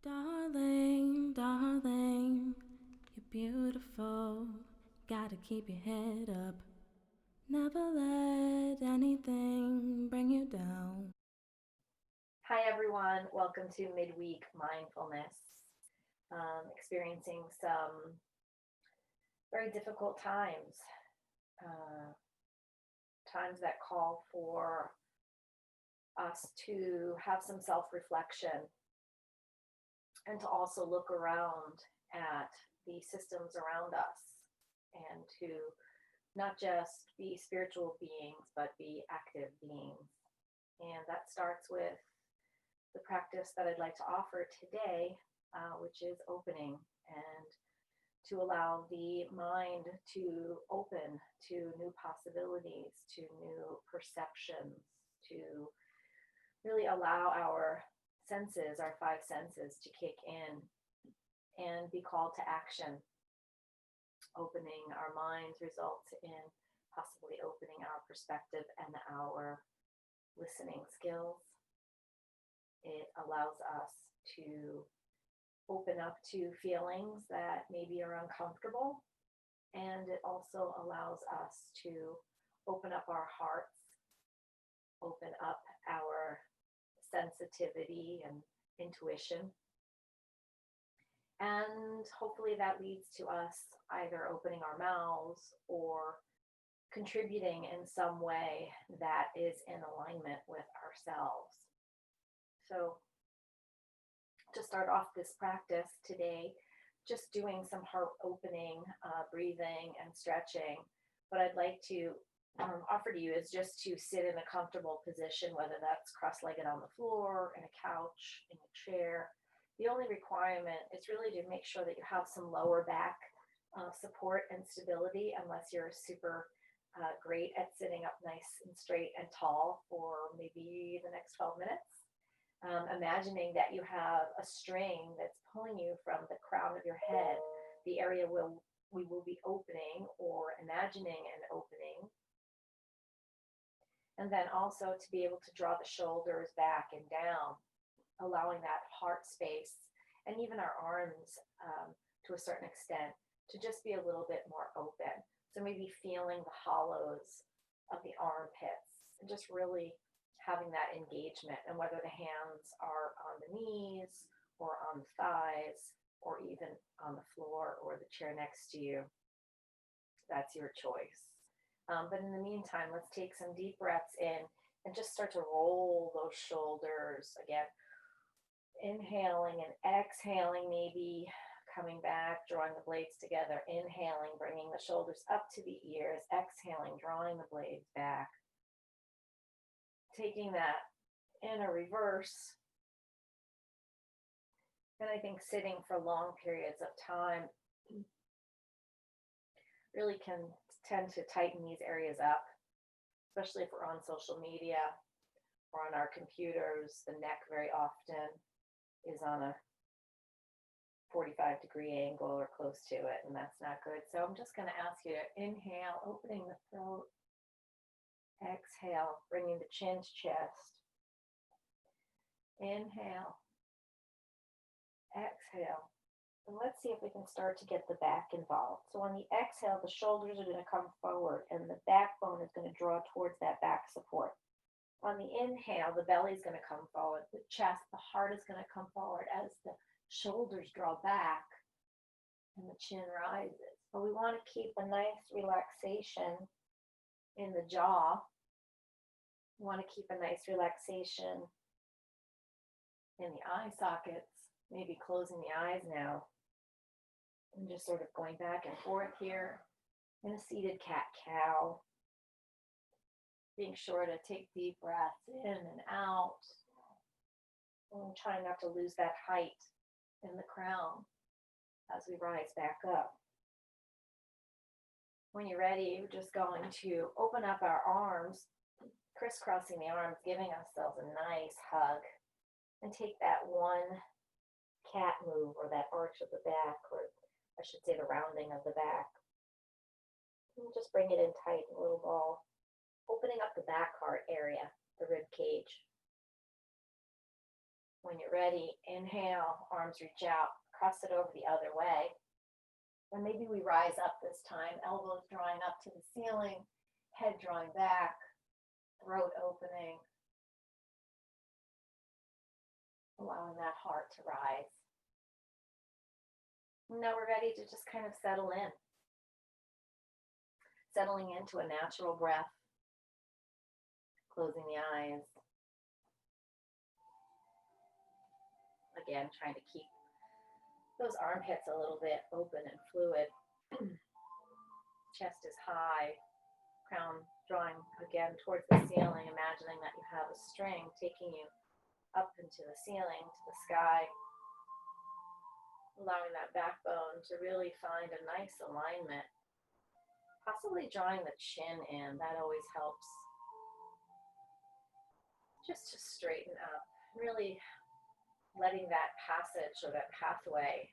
Darling, darling, you're beautiful. Gotta keep your head up. Never let anything bring you down. Hi, everyone. Welcome to Midweek Mindfulness. Experiencing some very difficult times, uh, times that call for us to have some self reflection and to also look around at the systems around us and to not just be spiritual beings, but be active beings. And that starts with the practice that I'd like to offer today, which is opening and to allow the mind to open to new possibilities, to new perceptions, to really allow our senses, our five senses, to kick in and be called to action. Opening our minds results in possibly opening our perspective and our listening skills. It allows us to open up to feelings that maybe are uncomfortable. And it also allows us to open up our hearts, open up our sensitivity and intuition. And hopefully that leads to us either opening our mouths or contributing in some way that is in alignment with ourselves. So to start off this practice today, just doing some heart opening, breathing, and stretching. What I'd like to offer to you is just to sit in a comfortable position, whether that's cross legged on the floor, in a couch, in a chair. The only requirement is really to make sure that you have some lower back support and stability, unless you're super great at sitting up nice and straight and tall for maybe the next 12 minutes. Imagining that you have a string that's pulling you from the crown of your head, the area where we will be opening or imagining an opening. And then also to be able to draw the shoulders back and down, allowing that heart space and even our arms to a certain extent to just be a little bit more open. So maybe feeling the hollows of the armpits and just really having that engagement, and whether the hands are on the knees or on the thighs or even on the floor or the chair next to you, that's your choice. But in the meantime, let's take some deep breaths in and just start to roll those shoulders again. Inhaling and exhaling, maybe coming back, drawing the blades together. Inhaling, bringing the shoulders up to the ears. Exhaling, drawing the blades back. Taking that in a reverse. And I think sitting for long periods of time really can tend to tighten these areas up, especially if we're on social media or on our computers. The neck very often is on a 45-degree angle or close to it, and that's not good. So I'm just going to ask you to inhale, opening the throat. Exhale, bringing the chin to chest. Inhale. Exhale. And let's see if we can start to get the back involved. So on the exhale, the shoulders are going to come forward and the backbone is going to draw towards that back support. On the inhale, the belly is going to come forward, the chest, the heart is going to come forward as the shoulders draw back and the chin rises. But we want to keep a nice relaxation in the jaw. We want to keep a nice relaxation in the eye sockets, maybe closing the eyes now. And just sort of going back and forth here in a seated cat-cow. Being sure to take deep breaths in and out. And trying not to lose that height in the crown as we rise back up. When you're ready, we're just going to open up our arms, crisscrossing the arms, giving ourselves a nice hug. And take that one cat move, or that arch of the back, or I should say the rounding of the back. And just bring it in tight, a little ball. Opening up the back heart area, the rib cage. When you're ready, inhale, arms reach out, cross it over the other way. And maybe we rise up this time, elbows drawing up to the ceiling, head drawing back, throat opening, allowing that heart to rise. And now we're ready to just kind of settle in, settling into a natural breath, closing the eyes. Again, trying to keep those armpits a little bit open and fluid. Chest is high, crown drawing again towards the ceiling, imagining that you have a string taking you up into the ceiling, to the sky, allowing that backbone to really find a nice alignment, possibly drawing the chin in. That always helps. Just to straighten up, really letting that passage or that pathway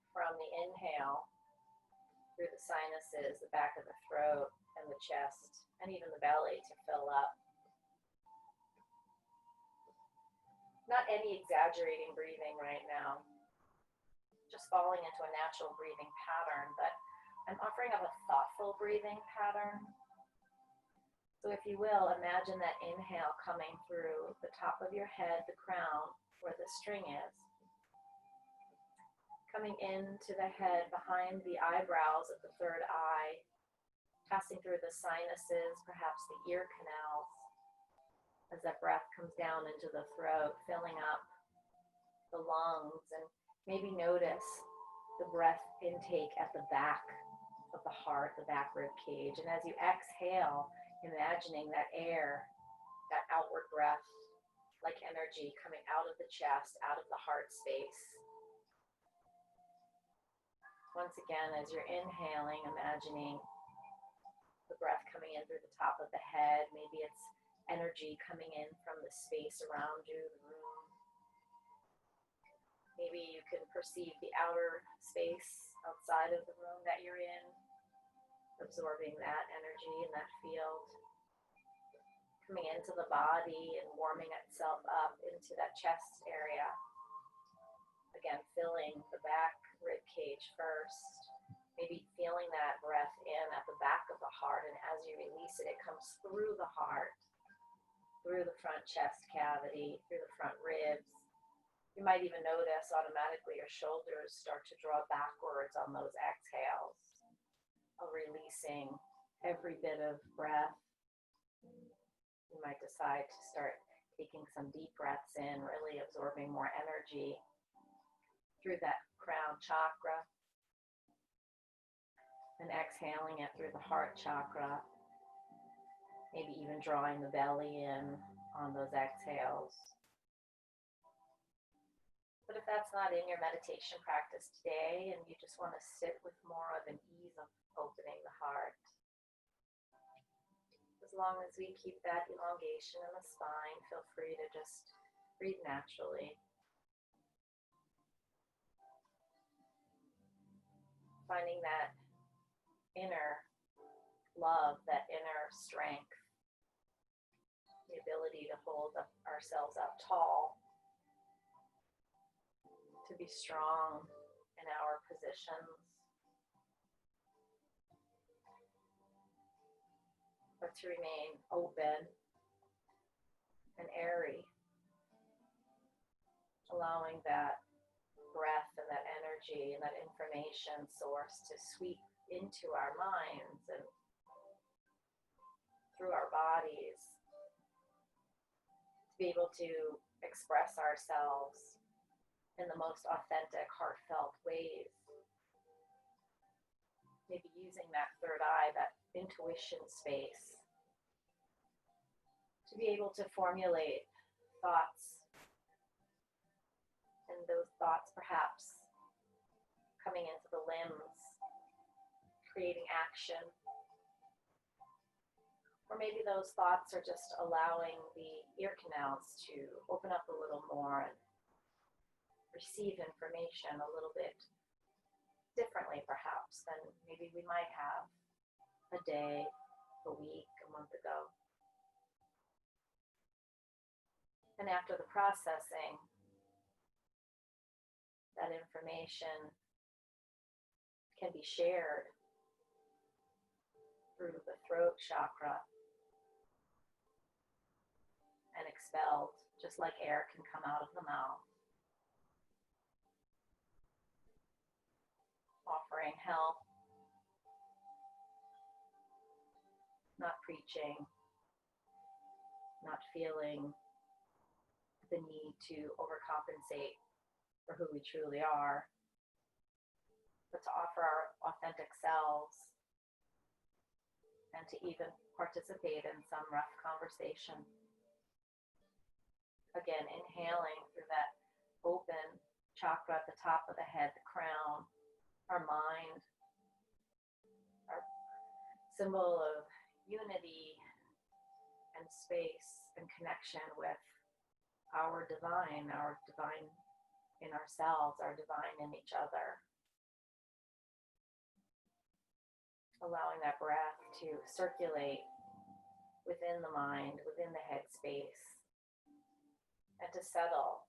from the inhale through the sinuses, the back of the throat, and the chest, and even the belly to fill up. Not any exaggerating breathing right now, just falling into a natural breathing pattern, but I'm offering up a thoughtful breathing pattern. So if you will, imagine that inhale coming through the top of your head, the crown, where the string is, coming into the head behind the eyebrows at the third eye, passing through the sinuses, perhaps the ear canals, as that breath comes down into the throat, filling up the lungs, and maybe notice the breath intake at the back of the heart, the back rib cage. And as you exhale, imagining that air, that outward breath, like energy coming out of the chest, out of the heart space. Once again, as you're inhaling, imagining the breath coming in through the top of the head. Maybe it's energy coming in from the space around you, the room. Maybe you can perceive the outer space outside of the room that you're in, absorbing that energy and that field, coming into the body and warming itself up into that chest area. Again, filling the back rib cage first, maybe feeling that breath in at the back of the heart, and as you release it, it comes through the heart, through the front chest cavity, through the front ribs. You might even notice automatically your shoulders start to draw backwards on those exhales, of releasing every bit of breath. You might decide to start taking some deep breaths in, really absorbing more energy through that crown chakra, and exhaling it through the heart chakra, maybe even drawing the belly in on those exhales. But if that's not in your meditation practice today and you just want to sit with more of an ease of opening the heart, as long as we keep that elongation in the spine, feel free to just breathe naturally. Finding that inner love, that inner strength, the ability to hold ourselves up tall, to be strong in our positions, but to remain open and airy, allowing that breath and that energy and that information source to sweep into our minds and through our bodies, to be able to express ourselves in the most authentic, heartfelt ways. Maybe using that third eye, that intuition space, to be able to formulate thoughts, and those thoughts perhaps coming into the limbs, creating action. Or maybe those thoughts are just allowing the ear canals to open up a little more and receive information a little bit differently perhaps than maybe we might have a day, a week, a month ago. And after the processing, information can be shared through the throat chakra and expelled, just like air can come out of the mouth, offering help, not preaching, not feeling the need to overcompensate for who we truly are, but to offer our authentic selves and to even participate in some rough conversation. Again, inhaling through that open chakra at the top of the head, the crown, our mind, our symbol of unity and space and connection with our divine in ourselves, our divine in each other. Allowing that breath to circulate within the mind, within the head space, and to settle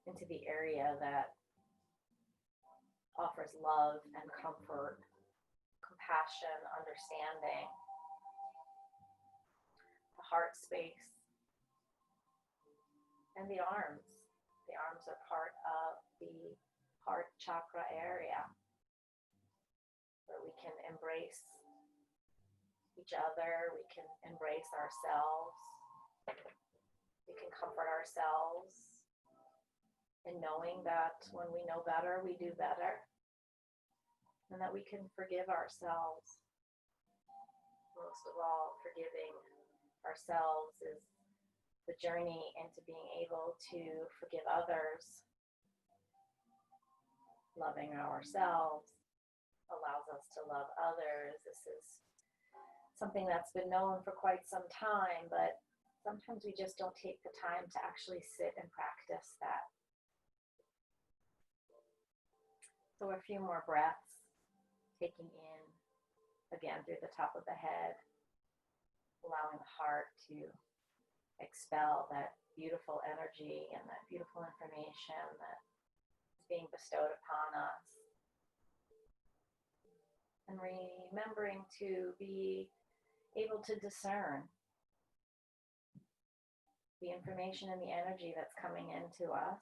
into the area that offers love and comfort, compassion, understanding, the heart space, and the arms. The arms are part of the heart chakra area, where we can embrace each other, we can embrace ourselves, we can comfort ourselves in knowing that when we know better, we do better, and that we can forgive ourselves. Most of all, forgiving ourselves is the journey into being able to forgive others. Loving ourselves allows us to love others. This is something that's been known for quite some time, but sometimes we just don't take the time to actually sit and practice that. So a few more breaths, taking in again through the top of the head, allowing the heart to expel that beautiful energy and that beautiful information that is being bestowed upon us. And remembering to be able to discern the information and the energy that's coming into us,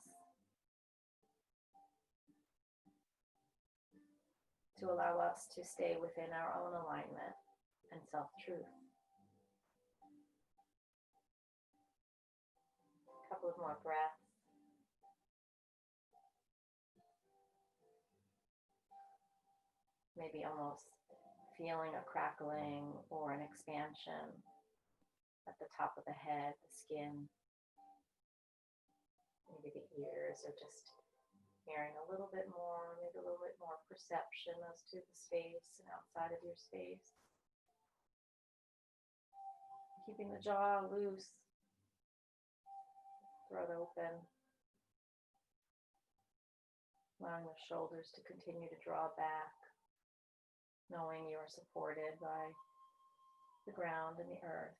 to allow us to stay within our own alignment and self-truth. A couple of more breaths. Maybe almost feeling a crackling or an expansion at the top of the head, the skin, maybe the ears, or just hearing a little bit more, maybe a little bit more perception as to the space and outside of your space. Keeping the jaw loose, throat open, allowing the shoulders to continue to draw back, knowing you are supported by the ground and the earth.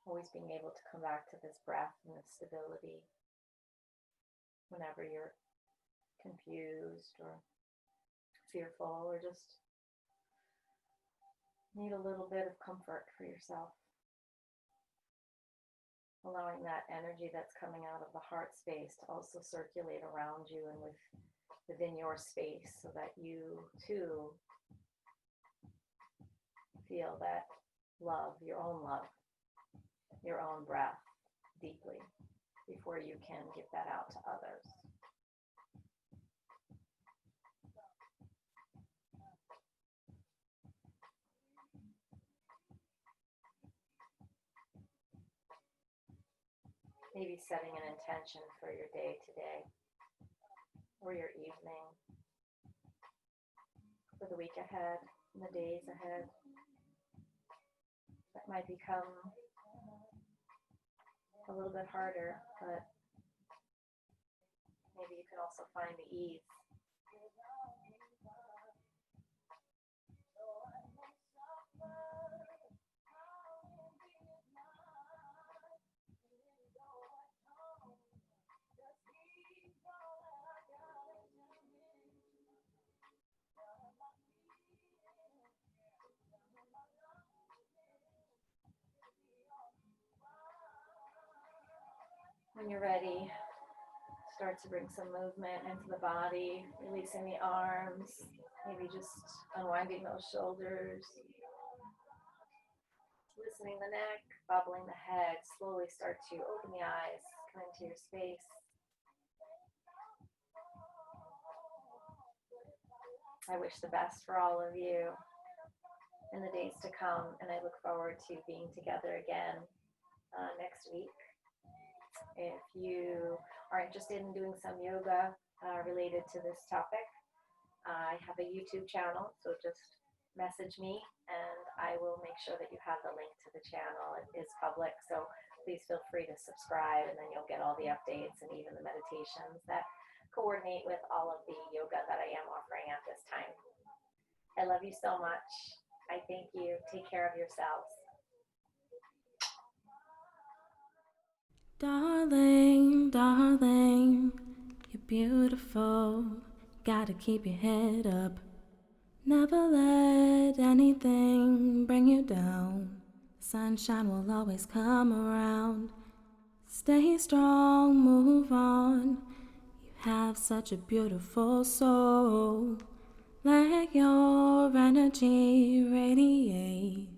Always being able to come back to this breath and this stability whenever you're confused or fearful or just need a little bit of comfort for yourself. Allowing that energy that's coming out of the heart space to also circulate around you and within your space, so that you too feel that love, your own breath deeply before you can give that out to others. Maybe setting an intention for your day today or your evening, for the week ahead and the days ahead. That might become a little bit harder, but maybe you can also find the ease. When you're ready, start to bring some movement into the body, releasing the arms, maybe just unwinding those shoulders, loosening the neck, bubbling the head. Slowly start to open the eyes, come into your space. I wish the best for all of you in the days to come, and I look forward to being together again next week. If you are interested in doing some yoga related to this topic, I have a YouTube channel, so just message me and I will make sure that you have the link to the channel. It is public, so please feel free to subscribe, and then you'll get all the updates and even the meditations that coordinate with all of the yoga that I am offering at this time. I love you so much. I thank you. Take care of yourselves. Darling, darling, you're beautiful. Gotta keep your head up. Never let anything bring you down. Sunshine will always come around. Stay strong, move on. You have such a beautiful soul. Let your energy radiate.